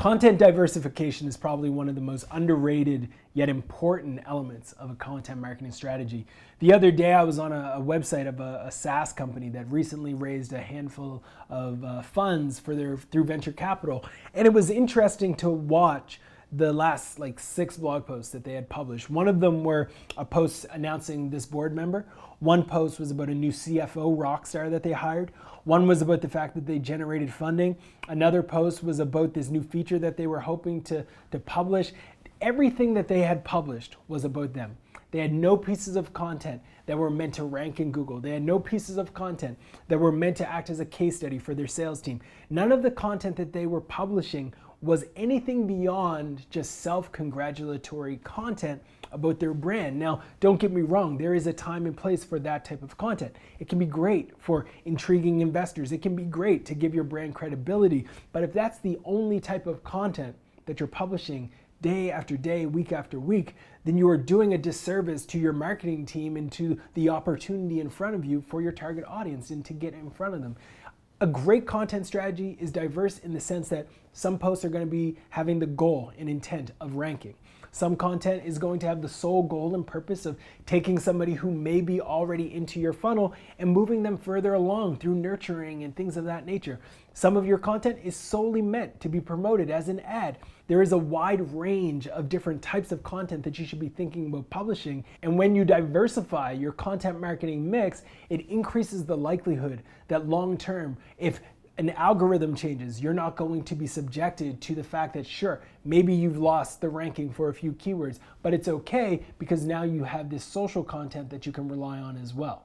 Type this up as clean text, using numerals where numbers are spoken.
Content diversification is probably one of the most underrated yet important elements of a content marketing strategy. The other day I was on a website of a SaaS company that recently raised a handful of funds through venture capital, and it was interesting to watch the last 6 blog posts that they had published. One of them were a post announcing this board member. One post was about a new CFO rock star that they hired. One was about the fact that they generated funding. Another post was about this new feature that they were hoping to publish. Everything that they had published was about them. They had no pieces of content that were meant to rank in Google. They had no pieces of content that were meant to act as a case study for their sales team. None of the content that they were publishing was anything beyond just self-congratulatory content about their brand. Now, don't get me wrong, there is a time and place for that type of content. It can be great for intriguing investors. It can be great to give your brand credibility. But if that's the only type of content that you're publishing day after day, week after week, then you are doing a disservice to your marketing team and to the opportunity in front of you for your target audience and to get in front of them. A great content strategy is diverse in the sense that some posts are going to be having the goal and intent of ranking. Some content is going to have the sole goal and purpose of taking somebody who may be already into your funnel and moving them further along through nurturing and things of that nature. Some of your content is solely meant to be promoted as an ad. There is a wide range of different types of content that you should be thinking about publishing. And when you diversify your content marketing mix, it increases the likelihood that long term, if an algorithm changes, you're not going to be subjected to the fact that, sure, maybe you've lost the ranking for a few keywords, but it's okay because now you have this social content that you can rely on as well.